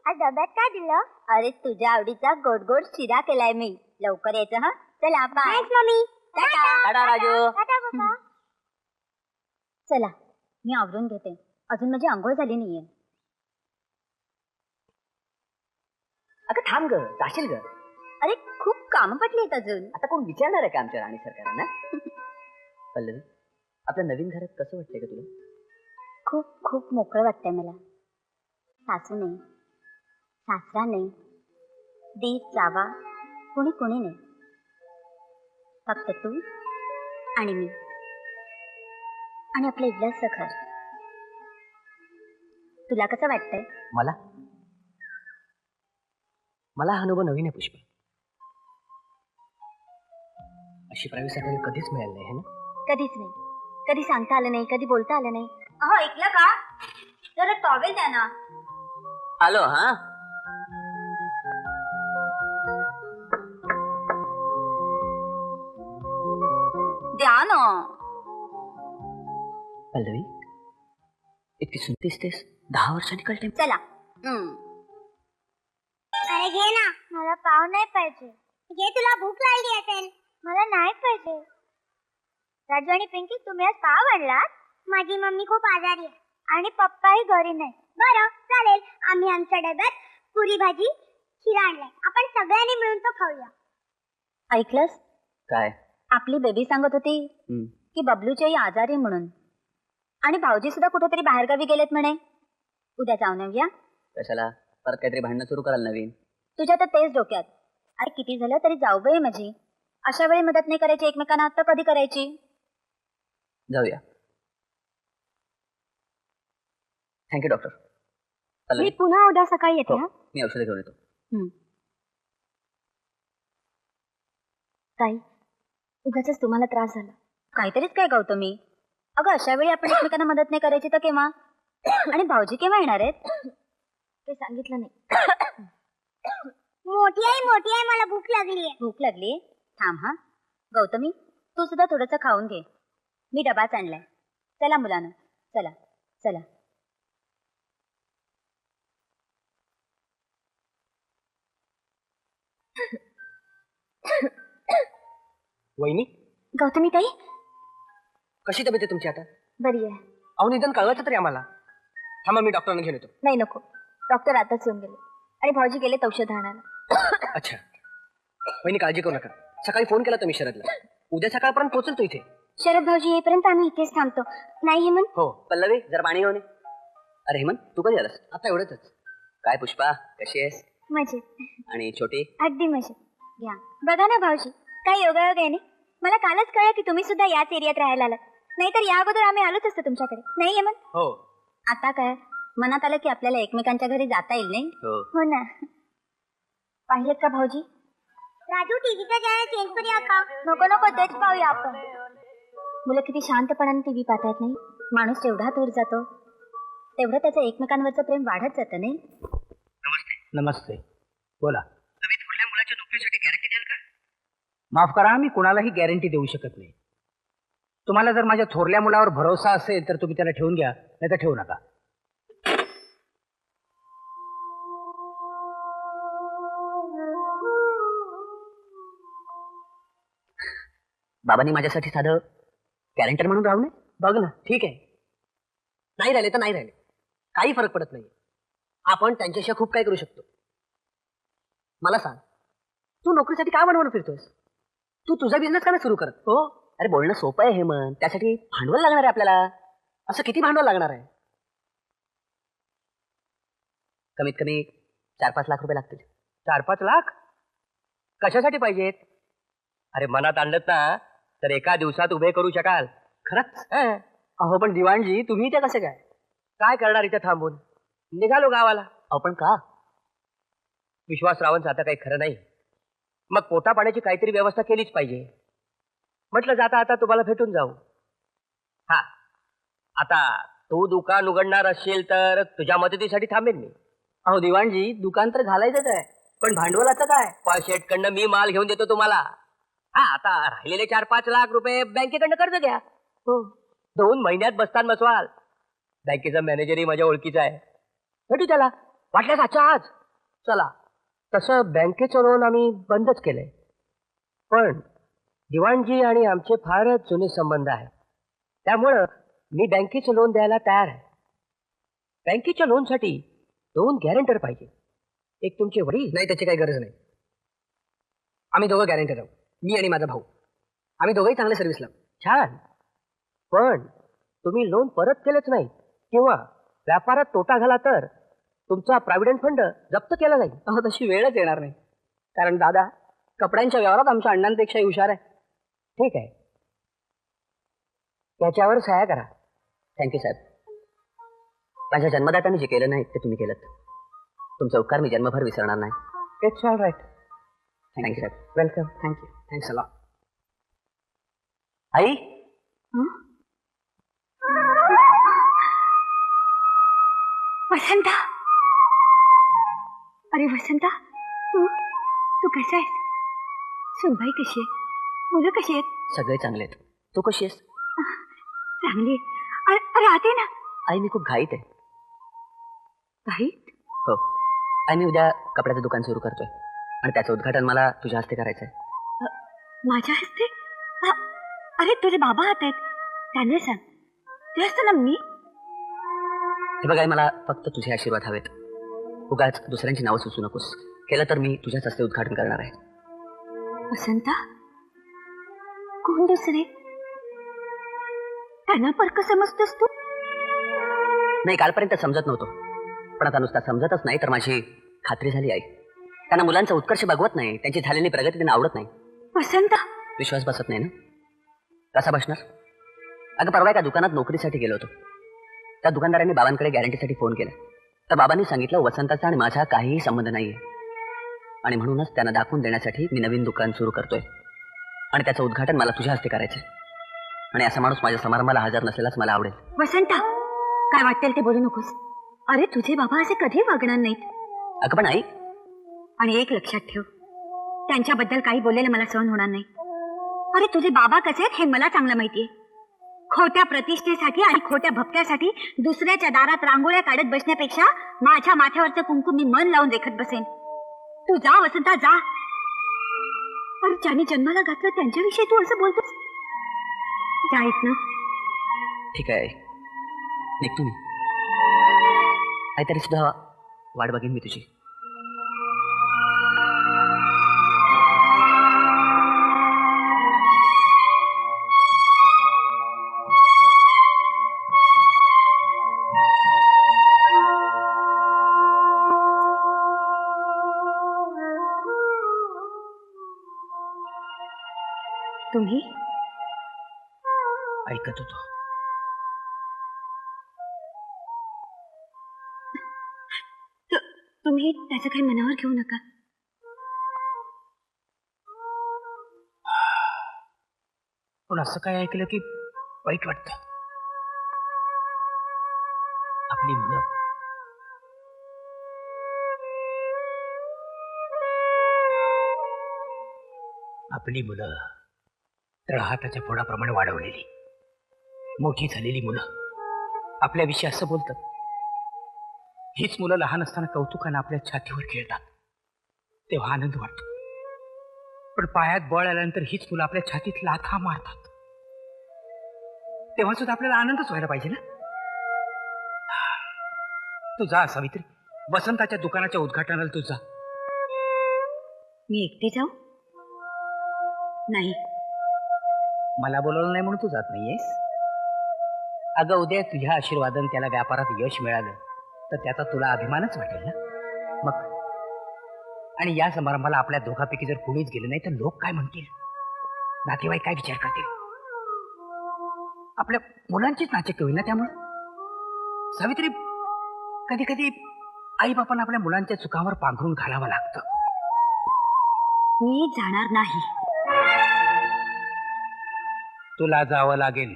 आज डब्यात काय दिलं? अरे तुझ्या आवडीचा गोड गोड शिरा केलाय मी. लवकर यायचं हा. चला bye. Thanks mummy. Tata Raju. Tata papa. चला मी आवरून घेते. अजून माझी आंघोळ झाली नाहीये. अगं थांब ग, जाशील ग. अरे खूप कामं पडलीत अजून. आता कोण विचारणार आहे का आमच्या राणी सरकारांना? पल्लवी, आपल्या नवीन घरात कसं वाटतंय का तुला? खूप खूप मोकळं वाटतंय मला. सासू नाही, सासरा नाही, दीर जावा कुणी कुणी नाही. फक्त तू आणि मी आणि आपलं इथलंच घर. तुला कसं वाटतंय? मला मला हा अनुभव नवीन आहे पुष्पा. अशी प्रायव्हसी आपल्याला कधीच मिळाली नाही, है ना? कधीच नाही. कधी सांगता आलं नाही, कधी बोलता आलं नाही. अहो ऐकलं का? जरा टॉवेल द्या ना. आलो. हा द्या ना. पल्लवी, इतकी सुनतीस तेस 10 वर्षांनी कळते. चला. अरे घे ना. मला पाव नाही पाहिजे. घे, तुला भूक लागली असेल. मला नाही पाहिजे. राजू आणि पिंकी, तुम्ही आज पाव आणलात? माझी मम्मी खूप आजारी आहे आणि पप्पाही घरी नाही. बरं चालेल, आम्ही आमच्या डब्यात पुरी भाजी शिरा आणलाय. आपण सगळ्यांनी मिळून तो खाऊया. ऐकलंस? काय? आपली बेबी सांगत होती की बबलूची आई आजारी म्हणून, आणि भाऊजी सुद्धा कुठेतरी बाहेरगावी गेलेत म्हणे. उद्या जाऊन येऊया. कशाला? परत काहीतरी भांडणं सुरू कराल नवीन? तुझ्या तर तेच डोक्यात. अरे किती झालं तरी जाऊ बाई माझी. अशा वेळी मदत नाही करायची एकमेकांना, तर कधी करायची? जाऊया. Thank you doctor. मी पुन्हा उद्या सकाळी येते. हा, मी औषधं घेऊन येतो. ताई, उगाचच तुम्हाला त्रास झाला. काहीतरीच काय गौतमी. अगं अशा वेळी आपण एकमेकांना मदत नाही करायची तर केव्हा? आणि भाऊजी केव्हा येणार आहेत ते सांगितलं नाही. मोठी आई, मला भूक लागली आहे. भूक लागली? थांब हा. गौतमी, तू सुद्धा थोडंसं खाऊन घे. मी डबाच आणलाय. चला मुलांना, चला चला. वहिनी, गौतमी ताई, कशी तब्येत आहे तुमची आता? बरी आहे. अहो निदान कळवायचं तरी आम्हाला. थांबा, मी डॉक्टरांना घेऊन येतो. नाही नको, डॉक्टर आताच येऊन गेले आणि भाऊजी गेलेत औषध आणायला. अच्छा, वहिनी काळजी करू नका. सकाळी फोन केला तुम्ही शरदला. उद्या सकाळपर्यंत पोहोचेल तो इथे. शरद भाऊजी येईपर्यंत आम्ही इथेच थांबतो. नाही हेमंत? हो. पल्लवी, जरा पाणी घेऊन ये. अरे हेमंत, तू कधी आलास? आता एवढंच. काय पुष्पा, कशी आहेस? मजेत. आणि छोटी? अगदी मजेत. घ्या, बघा ना भाऊजी, काय योगायोग आहे. मला कालच कळलं की तुम्ही सुद्धा याच एरियात राहायला आलात. नाहीतर या अगोदर आम्ही आलोच असतो तुमच्याकडे. नाही हेमंत? हो. आता काय मनात आलं की आपल्याला एकमेकांच्या घरी जाता येईल. नाही? हो ना. पाहिलेत का भाऊजी? राजू, टीव्हीचा चॅनल चेंज करूया का? नको नको, तेच पाहूया आपण. मुलं किती शांतपणाने टीव्ही पाहतात. नाही, माणूस जेवढा दूर जातो तेवढं त्याचं एकमेकांवरचं प्रेम वाढत जातं. नाही? नमस्ते. बोला. तुम्ही थोरल्या मुलाच्या नोकरीसाठी गॅरंटी द्याल का? माफ करा, मी कुणालाही गॅरंटी देऊ शकत नाही. तुम्हाला जर माझ्या थोरल्या मुलावर भरोसा असेल तर तुम्ही त्याला ठेवून घ्या, नाही तर ठेवू नका. बाबांनी माझ्यासाठी साधं गॅरंटर म्हणून राहू नये? बघ ना, ठीक आहे. नाही राहिले तर नाही राहिले, काही फरक पडत नाही. आपण त्यांच्याशी खूप काय करू शकतो. मला सांग, तू नोकरीसाठी काय बनवून फिरतोयस? तू तुझा बिझनेस का नाही सुरू करत? हो. अरे बोलणं सोपं आहे हेमंत. त्यासाठी भांडवल लागणार आहे आपल्याला. असं किती भांडवल लागणार आहे? कमीत कमी 4-5 लाख रुपये लागतील. 4-5 लाख कशासाठी पाहिजेत? अरे मनात आणलं ना तर एका दिवसात उभे करू शकाल. खरंच? अहो पण दिवाणजी, तुम्ही इथे कसे काय? काय करणार इथे थांबून? निघालो गावाला. आपण का? विश्वासरावांचं आता काही खरं नाही. मग पोटा पाण्याची काहीतरी व्यवस्था केलीच पाहिजे. म्हटलं जाता आता तुम्हाला भेटून जाऊ. हा, आता तू दुकान उघडणार असशील तर तुझ्या मदतीसाठी थांबेन मी. अहो दिवाणजी, दुकान तर घालायचंच आहे, पण भांडवलाचं काय? शेटकडनं मी माल घेऊन देतो तुम्हाला. हा, आता राहिलेले 4-5 लाख रुपये बँकेकडनं कर्ज घ्या. हो. 2 महिन्यात बसतान बसवाल. बँकेचा मॅनेजरही माझ्या ओळखीचा आहे. भेटू त्याला. वाटल्यास आजच्या आज चला. तसं बँकेचं लोन आम्ही बंदच केलंय, पण दिवाणजी आणि आमचे फारच जुने संबंध आहेत. त्यामुळं मी बँकेचं लोन द्यायला तयार आहे. बँकेच्या लोनसाठी 2 गॅरेंटर पाहिजे. एक तुमचे वडील. नाही, त्याची काही गरज नाही. आम्ही दोघं गॅरंटी आहोत, मी आणि माझा भाऊ. आम्ही दोघंही चांगले सर्व्हिसला. छान. पण तुम्ही लोन परत केलंच नाही किंवा व्यापारात तोटा झाला तर तुमचा प्रॉव्हिडंट फंड जप्त केला जाईल. अहो, तशी वेळच येणार नाही, कारण दादा कपड्यांच्या व्यवहारात आमच्या अण्णांपेक्षाही हुशार आहे. ठीक आहे, त्याच्यावर सह्या करा. थँक्यू साहेब. माझ्या जन्मदात्याने जे केलं नाही ते तुम्ही केलं. तुमचा उपकार मी जन्मभर विसरणार नाही. It's all right. थँक्यू साहेब. Welcome. Thank you. Thanks a lot. आई, वसंता, अरे वसंता, तू तू कसा आहेस? सुनबाई कशी आहे? मुलं कशी आहेत? सगळे चांगले आहेत. तू कशी आहेस? चांगली. अरे आते ना. आई, मी खूप घाईत आहे. काही हो आई, मी उद्या कपड्याचं दुकान सुरू करतोय आणि त्याचं उद्घाटन मला तुझ्या हस्ते करायचं आहे. माझ्या हस्ते? अरे तुझे बाबा आत आहेत, त्यांना सांग. ते असतं ना मी. हे बघ आई, मला फक्त तुझे आशीर्वाद हवेत. उगाच दुसऱ्यांची नावं सुचू नकोस. केलं तर मी तुझ्याच हस्ते उद्घाटन करणार आहे. वसंता, कोण दुसरे? त्यांना परक समजतोस तू? नाही, कालपर्यंत समजत नव्हतो, पण आता नुसता समजतच नाही तर माझी खात्री झाली आई. त्यांना मुलांचा उत्कर्ष बघवत नाही, त्यांची झालेली प्रगती त्यांना आवडत नाही. वसंता, विश्वास बसत नाही ना? कसा बसणार? अगं, परवा एका दुकानात नोकरीसाठी गेलो होतो. त्या दुकानदारांनी बाबांकडे गॅरंटीसाठी फोन केला, तर बाबांनी सांगितलं वसंताचा आणि माझा काहीही संबंध नाहीये, आणि म्हणूनच त्यांना दाखवून देण्यासाठी मी नवीन दुकान सुरू करतोय आणि त्याचं उद्घाटन मला तुझ्या हस्ते करायचंय. आणि असा माणूस माझ्या समारंभाला हजर नसेलच मला आवडेल. वसंता, काय वाटेल ते बोलू नकोस. अरे तुझे बाबा असे कधी वागणार नाहीत. अगं पण आई, आणि एक लक्षात ठेव, त्यांच्याबद्दल काही बोललेलं मला सहन होणार नाही. अरे तुझे बाबा कसे आहेत हे मला चांगलं माहितीये. खोट्या प्रतिष्ठेसाठी आणि खोट्या भक्त्यासाठी दुसऱ्याच्या दारात रांगोळ्या काढत बसण्यापेक्षा माझ्या माथ्यावरचं कुंकू मी मन लावून देखत बसेन. तू जा वसंता, जा. अरे ज्याने जन्माला घातलं त्यांच्याविषयी तू असं बोलतोस? जा ना. ठीक आहे, निघतो मी. आई, तरी सुद्धा वाट बघेन मी तुझी. तुम्ही ऐकत होतो. तुम्ही त्याचं काही मनावर घेऊ नका. पण असं काय ऐकलं की वाईट वाटतं. आपली मुलं तळहाताच्या फोडाप्रमाणे वाढवलेली मोठी झालेली मुलं आपल्याविषयी असं बोलतात. हीच मुलं लहान असताना कौतुकानं आपल्या छातीवर खेळतात, तेव्हा आनंद वाटतो. पण पायात बळ आल्यानंतर हीच मुलं आपल्या छातीत लाथा मारतात, तेव्हा सुद्धा आपल्याला आनंदच व्हायला पाहिजे ना. तू जा सावित्री, वसंताच्या दुकानाच्या उद्घाटनाला तू जा. मी एकटी जाऊ? नाही. मला बोलवलं नाही म्हणून तू जात नाहीयेस? अगं, उद्या तुझ्या आशीर्वादाने त्याला व्यापारात यश मिळालं तर त्याचा तुला अभिमानच वाटेल ना. मग आणि या समारंभाला आपल्या दोघांपैकी जर कोणीच गेलं नाही तर लोक काय म्हणतील, नातेवाईक काय विचार करतील. आपल्या मुलांचीच नाचक्की होईल ना. त्यामुळे सावित्री, कधी कधी आई बापांना आपल्या मुलांच्या चुकांवर पांघरून घालावं लागतं. मी जाणार नाही. तुला जावं लागेल.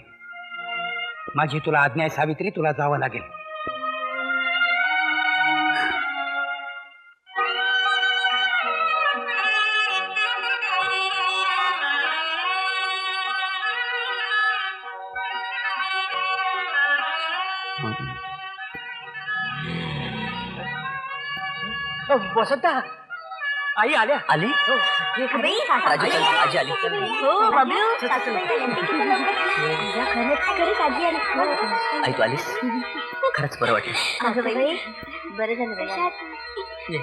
माझी तुला आज्ञा आहे सावित्री, तुला जावं लागेल. वसंता आई आल्या आली राजू चल, आजी आली आई तू आलीस खरंच बरं वाटलं बरं झालं ये.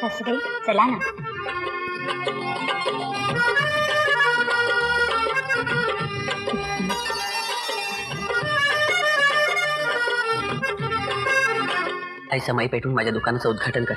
सासूबाई चला ना. आई समाई पेटून माझ्या दुकानाचं उद्घाटन कर.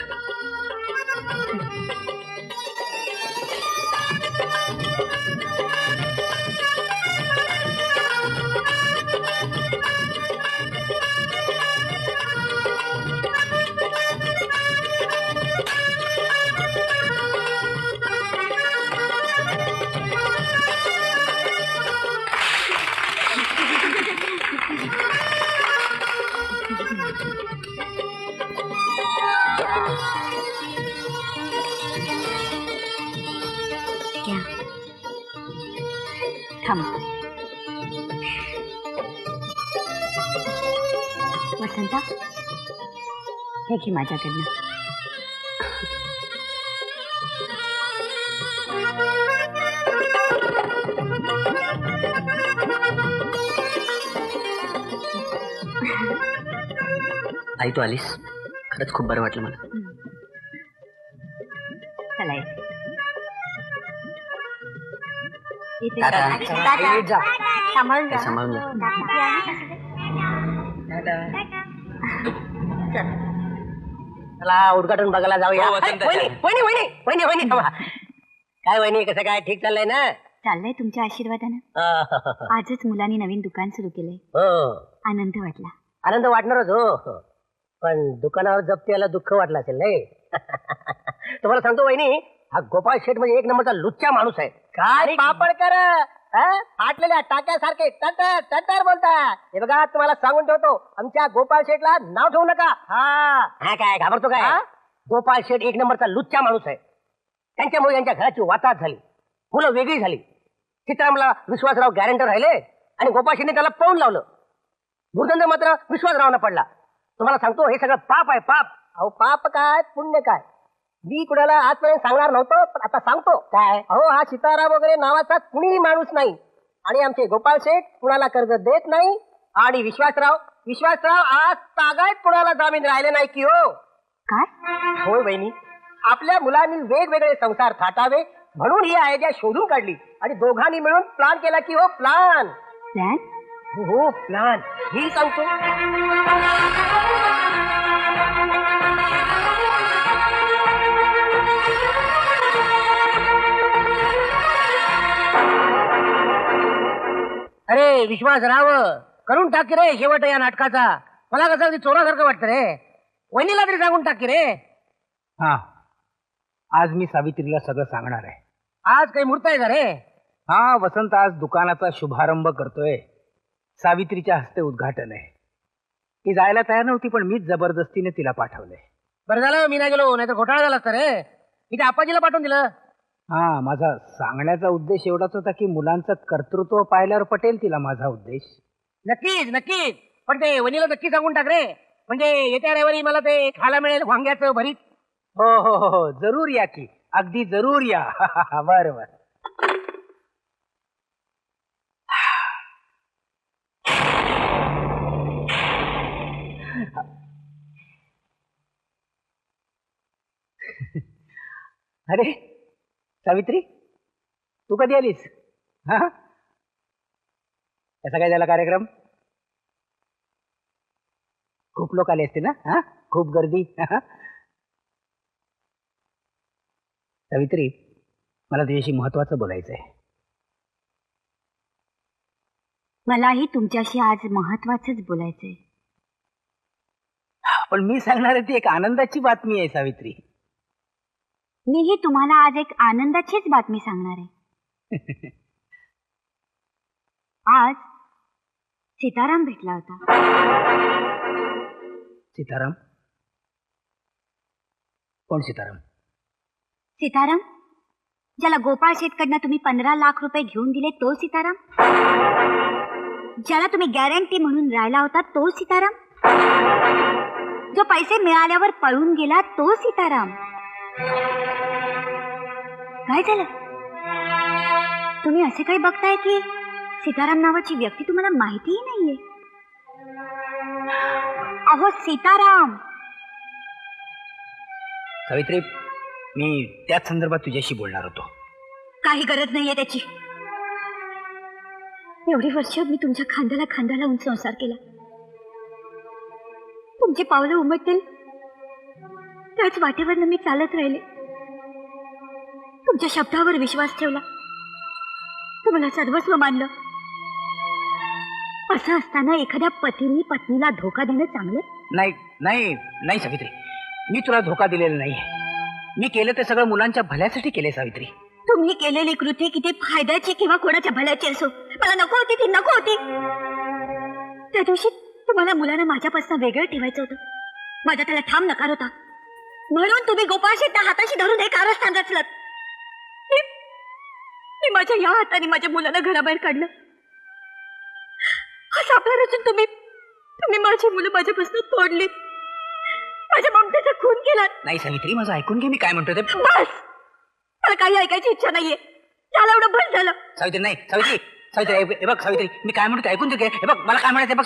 घ्या. थांब. वसंता हे घे माझ्याकडनं. आई तू आलीस खरंच खूप बरं वाटलं मला. चला येते. इथे टाटा. आई नीट जा. सांभाळून आई सांभाळून जा. चला उद्घाटन बघायला जाऊया. हो, वसंत. वहिनी थांबा. काय वहिनी कसं काय ठीक चाललंय ना? चाललंय तुमच्या आशीर्वादानं. हो. आजच मुलांनी नवीन दुकान सुरू केलंय. आनंद वाटला. आनंद वाटणारच हो, पण दुकानावर जप्ती यायला दुःख वाटलं असेल नाही. तुम्हाला सांगतो वहिनी, हा गोपाळ शेठ म्हणजे एक नंबरचा लुच्चा माणूस आहे. काय पापडकर फाटलेल्या टाक्यासारखे टटर टटर बोलतात. हे बघा तुम्हाला सांगून ठेवतो, आमच्या गोपाळ शेठला नाव ठेवू नका. हा काय घाबरतो काय? गोपाळ शेठ एक नंबरचा लुच्चा माणूस आहे. त्यांच्यामुळे यांच्या घराची वाताहत झाली, मुलं वेगळी झाली. सीतारामला विश्वासराव गॅरंटर राहिले आणि गोपाळ शेठने त्याला पळून लावलं. दुर्गंध मात्र विश्वासरावांना पडला. तुम्हाला सांगतो हे सगळं पाप आहे, पाप. अहो पाप काय पुण्य काय मी कुणाला आजपर्यंत सांगणार नव्हतो, पण आता सांगतो. काय अहो हा सीताराम वगैरे नावाचा कुणीही माणूस नाही. आणि आमचे गोपाळ शेठ कुणाला कर्ज देत नाही. आणि विश्वासराव आज तागायत कुणाला जामीन राहिले नाही की हो. काय होय बहिणी, आपल्या मुलांनी वेगवेगळे संसार थाटावे म्हणून ही आयडिया शोधून काढली आणि दोघांनी मिळून प्लान केला की हो प्लान. प्लॅन? हो प्लान मी सांगतो. अरे विश्वासराव करून टाक की रे शेवट या नाटकाचा. मला कसं अगदी चोरासारखं वाटतं रे. वहिनीला तरी सांगून टाक की रे. हा आज मी सावित्रीला सगळं सांगणार आहे. आज काही मुहूर्त आहे का रे? हा वसंत आज दुकानाचा शुभारंभ करतोय. सावित्रीच्या हस्ते उद्घाटन आहे. ती जायला तयार नव्हती, पण मीच जबरदस्तीने तिला पाठवलंय. बरं झालं मी नाही गेलो, नाही तर घोटाळा झाला असता रे. मी त्या आपाजीला पाठवून दिलं. हा माझा सांगण्याचा उद्देश एवढाच होता की मुलांचं कर्तृत्व पाहिल्यावर पटेल तिला माझा उद्देश. नक्कीच पण ते वहिनीला नक्की सांगून टाक रे, म्हणजे येत्या रविवारी मला ते खायला मिळेल वांग्याचं भरीत. हो हो हो जरूर या की, अगदी जरूर या. बरं बरं. अरे सावित्री तू कधी आलीस? हा कसा काय झाला कार्यक्रम? खूप लोक आले असते ना? हा खूप गर्दी. सावित्री मला तुझ्याशी महत्वाचं बोलायचंय. मलाही तुमच्याशी आज महत्वाचंच बोलायचंय. पण मी सांगणार ती एक आनंदाची बातमी आहे सावित्री. मीही तुम्हाला आज एक आनंदाचीच बातमी सांगणार आहे. आज सीताराम भेटला होता. सीताराम? कोण सीताराम? सीताराम, ज्याला गोपाळ शेठकडनं तुम्ही 15 लाख रुपये घेऊन दिले तो सीताराम? ज्याला तुम्ही गॅरंटी म्हणून राहिला होता तो सीताराम? जो पैसे मिळाल्यावर पळून गेला तो सीताराम? काय झालं? तुम्ही असे काही बघताय की सीताराम नावाची व्यक्ती तुम्हाला माहितीही नाहीये? अहो सीताराम, सावित्री, मी त्याच संदर्भात तुझ्याशी बोलणार होतो. काही गरज नाहीये त्याची. एवढी वर्ष मी तुमच्या खांद्याला खांदा लावून संसार केला. तुमची पावलं उमटतील त्याच वाटेवरनं मी चालत राहिले. तुमच्या शब्दावर विश्वास ठेवला, तुम्हाला सर्वस्व मानलं. असं असताना एखाद्या पतीने पत्नीला धोका देणं चांगलं? नाही नाही नाही सावित्री, मी तुला धोका दिलेला नाहीये. मी केलं ते सगळं मुलांच्या भल्यासाठी केले सावित्री. तुम्ही केलेली कृती किती फायद्याची किंवा कोणाच्या भल्याची असो, मला नको होती ती, नको होती. त्या दिवशी तुम्हाला मुलांना माझ्यापासून वेगळं ठेवायचं होतं. माझा त्याला ठाम नकार होता. म्हणून तुम्ही गोपाळ शेट्टा हाताशी धरून हे कारस्थान रचलं. मी माझ्या या हाताने माझ्या मुलाला घराबाहेर काढलं. हा सापळा रचून तुम्ही माझी मुलं माझ्यापासून तोडली, माझ्या ममतेचा खून केला. नाही सावित्री, माझं ऐकून घे, मी काय म्हणतो ते. बस, मला काही ऐकायची इच्छा नाहीये. झालं, एवढं बस झालं. सावित्री, नाही सावित्री, सावित्री, हे बघ सावित्री, मी काय म्हणतो ते ऐकून घे. हे बघ, मला काय म्हणायचं बघ.